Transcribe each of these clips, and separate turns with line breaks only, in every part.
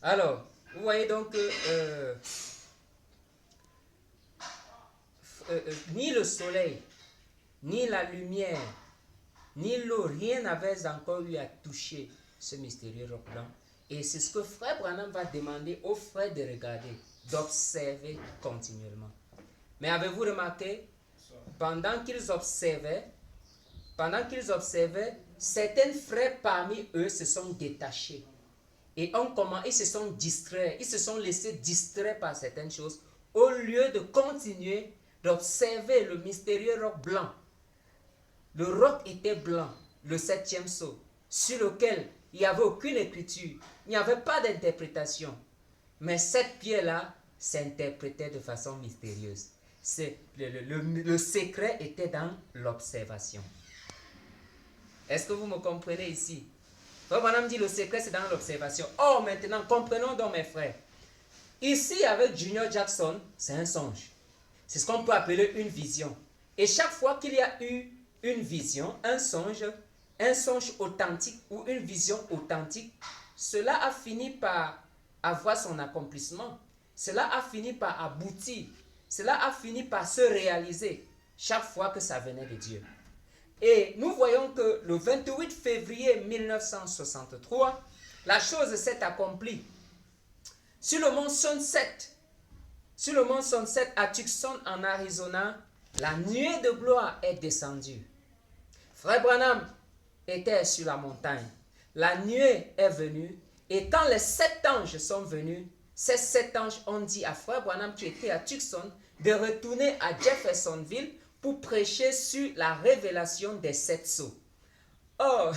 Alors, vous voyez donc que ni le soleil, ni la lumière, ni l'eau, rien n'avait encore eu à toucher ce mystérieux roc blanc. Et c'est ce que Frère Branham va demander aux frères de regarder, d'observer continuellement. Mais avez-vous remarqué, pendant qu'ils observaient, certains frères parmi eux se sont détachés. Et ils se sont distraits, ils se sont laissés distraire par certaines choses, au lieu de continuer d'observer le mystérieux roc blanc. Le roc était blanc, le septième sceau, sur lequel il n'y avait aucune écriture, il n'y avait pas d'interprétation. Mais cette pierre-là s'interprétait de façon mystérieuse. Le secret était dans l'observation. Est-ce que vous me comprenez ici? Frère Branham dit le secret c'est dans l'observation. Or maintenant, comprenons donc mes frères. Ici avec Junior Jackson, c'est un songe. C'est ce qu'on peut appeler une vision. Et chaque fois qu'il y a eu une vision, un songe authentique ou une vision authentique, cela a fini par avoir son accomplissement. Cela a fini par aboutir. Cela a fini par se réaliser chaque fois que ça venait de Dieu. Et nous voyons que le 28 février 1963, la chose s'est accomplie. Sur le mont Sunset à Tucson en Arizona, la nuée de gloire est descendue. Frère Branham était sur la montagne. La nuée est venue et quand les 7 anges sont venus, ces 7 anges ont dit à Frère Branham qui était à Tucson de retourner à Jeffersonville pour prêcher sur la révélation des 7 sceaux. Or,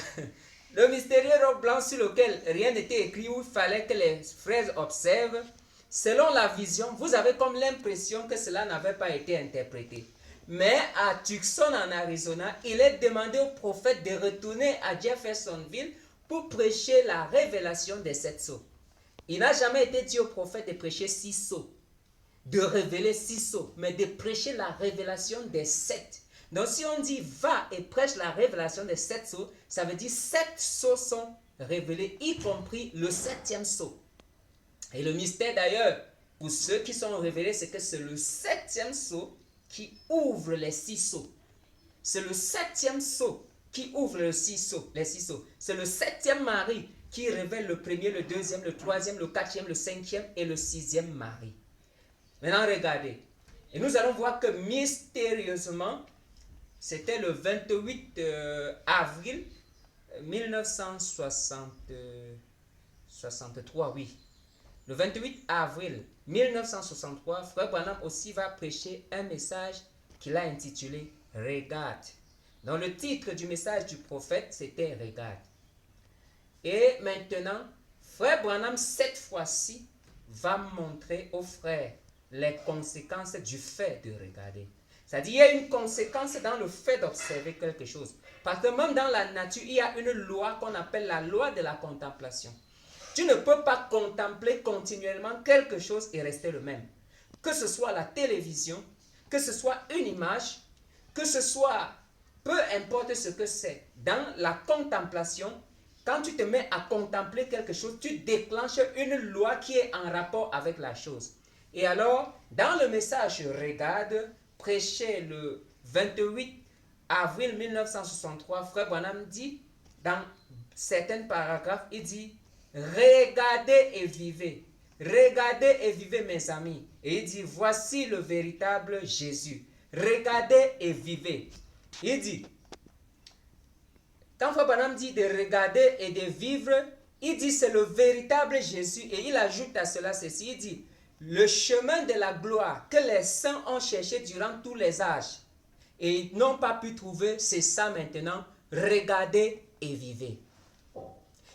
le mystérieux roc blanc sur lequel rien n'était écrit, où il fallait que les frères observent, selon la vision, vous avez comme l'impression que cela n'avait pas été interprété. Mais à Tucson, en Arizona, il est demandé au prophète de retourner à Jeffersonville pour prêcher la révélation des 7 sceaux. Il n'a jamais été dit au prophète de prêcher 6 sceaux, de révéler 6 sceaux, mais de prêcher la révélation des 7. Donc si on dit va et prêche la révélation des 7 sceaux, ça veut dire 7 sceaux sont révélés, y compris le 7e sceau. Et le mystère d'ailleurs, pour ceux qui sont révélés, c'est que c'est le 7e sceau qui ouvre les 6 sceaux. C'est le 7e sceau qui ouvre les 6 sceaux. C'est le 7e mari qui révèle le premier, le deuxième, le troisième, le quatrième, le cinquième et le 6e mari. Maintenant, regardez. Et nous allons voir que mystérieusement, c'était le 28 avril 1963, oui. Le 28 avril 1963, Frère Branham aussi va prêcher un message qu'il a intitulé « Regarde ». Donc le titre du message du prophète, c'était « Regarde ». Et maintenant, Frère Branham, cette fois-ci, va montrer aux frères les conséquences du fait de regarder. C'est-à-dire, il y a une conséquence dans le fait d'observer quelque chose. Parce que même dans la nature, il y a une loi qu'on appelle la loi de la contemplation. Tu ne peux pas contempler continuellement quelque chose et rester le même. Que ce soit la télévision, que ce soit une image, que ce soit, peu importe ce que c'est, dans la contemplation, quand tu te mets à contempler quelque chose, tu déclenches une loi qui est en rapport avec la chose. Et alors, dans le message Regarde, prêché le 28 avril 1963, Frère Branham dit, dans certains paragraphes, il dit regardez et vivez. Regardez et vivez, mes amis. Et il dit, voici le véritable Jésus. Regardez et vivez. Il dit, quand Frère Branham dit de regarder et de vivre, il dit c'est le véritable Jésus. Et il ajoute à cela ceci, il dit, le chemin de la gloire que les saints ont cherché durant tous les âges et n'ont pas pu trouver, c'est ça maintenant, regardez et vivez.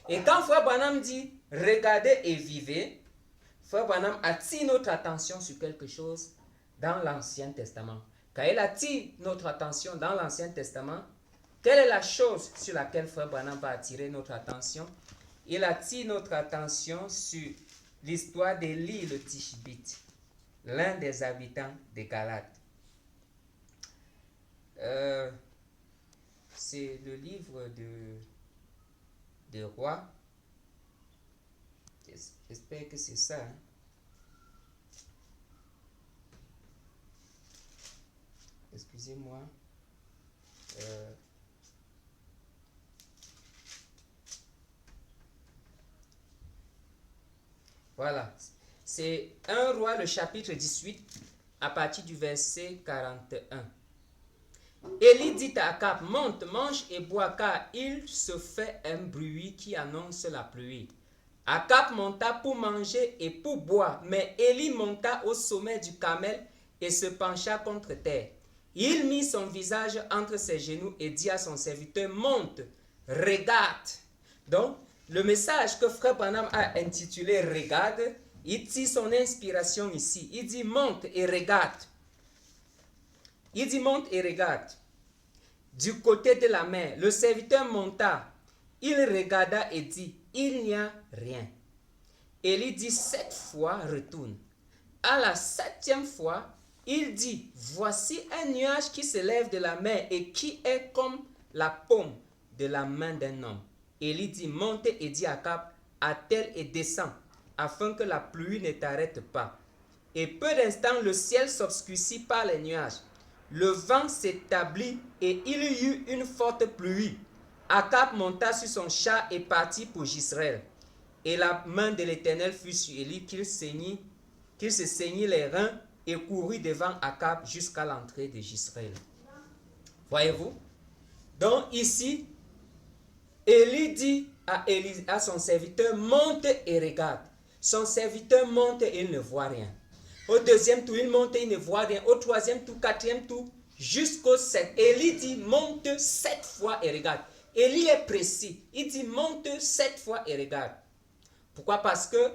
Et quand Frère Branham dit regardez et vivez, Frère Branham attire notre attention sur quelque chose dans l'Ancien Testament. Quand il attire notre attention dans l'Ancien Testament, quelle est la chose sur laquelle Frère Branham va attirer notre attention? Il attire notre attention sur l'histoire d'Élie le Tishbite, l'un des habitants des Galates. C'est le livre de Rois, J'espère que c'est ça. Hein. Excusez-moi. Voilà. C'est 1 Roi, le chapitre 18, à partir du verset 41. Élie dit à Akab, monte, mange et bois, car il se fait un bruit qui annonce la pluie. Akab monta pour manger et pour boire, mais Élie monta au sommet du Carmel et se pencha contre terre. Il mit son visage entre ses genoux et dit à son serviteur, monte, regarde. Donc, le message que Frère Branham a intitulé regarde, il tire son inspiration ici. Il dit monte et regarde. Il dit monte et regarde. Du côté de la mer, le serviteur monta. Il regarda et dit, il n'y a rien. Élie dit 7 fois, retourne. À la 7e fois, il dit, voici un nuage qui se lève de la mer et qui est comme la paume de la main d'un homme. Élie dit, monte et dit à Akab, attelle et descend, afin que la pluie ne t'arrête pas. Et peu d'instants, le ciel s'obscurcit par les nuages. Le vent s'établit et il y eut une forte pluie. Akab monta sur son char et partit pour Jezreel. Et la main de l'Éternel fut sur Élie qu'il se saignit les reins et courut devant Akab jusqu'à l'entrée de Jezreel. Voyez-vous? Donc ici, Élie dit à son serviteur, monte et regarde. Son serviteur monte et il ne voit rien. Au deuxième tour, il monte et il ne voit rien. Au troisième tour, quatrième tour, jusqu'au 7. Élie dit, monte 7 fois et regarde. Élie est précis. Il dit, monte 7 fois et regarde. Pourquoi? Parce que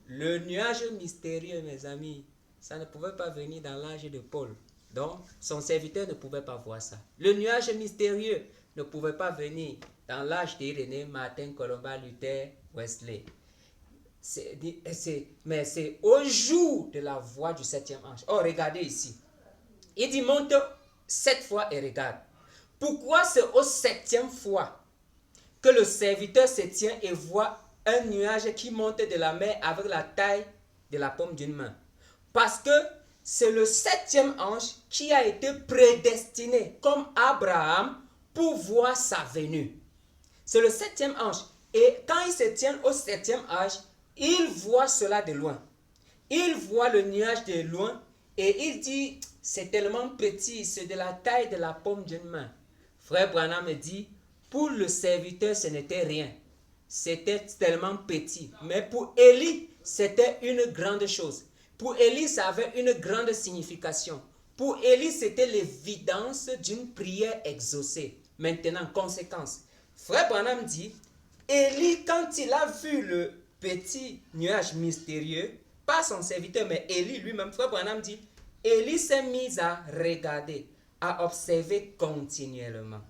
le nuage mystérieux, mes amis, ça ne pouvait pas venir dans l'âge de Paul. Donc, son serviteur ne pouvait pas voir ça. Le nuage mystérieux ne pouvait pas venir dans l'âge d'Irénée, Martin, Colomba, Luther, Wesley. Mais c'est au jour de la voix du 7e ange. Oh, regardez ici. Il dit, monte 7 fois et regarde. Pourquoi c'est au 7e fois que le serviteur se tient et voit un nuage qui monte de la mer avec la taille de la paume d'une main? Parce que c'est le 7e ange qui a été prédestiné comme Abraham pour voir sa venue. C'est le 7e ange. Et quand il se tient au 7e ange, il voit cela de loin. Il voit le nuage de loin et il dit, c'est tellement petit, c'est de la taille de la paume d'une main. Frère Branham dit, pour le serviteur, ce n'était rien. C'était tellement petit. Mais pour Élie, c'était une grande chose. Pour Élie, ça avait une grande signification. Pour Élie, c'était l'évidence d'une prière exaucée. Maintenant, conséquence. Frère Branham dit, Élie, quand il a vu le petit nuage mystérieux, pas son serviteur, mais Élie lui-même, Frère Branham dit, Élie s'est mis à regarder, à observer continuellement.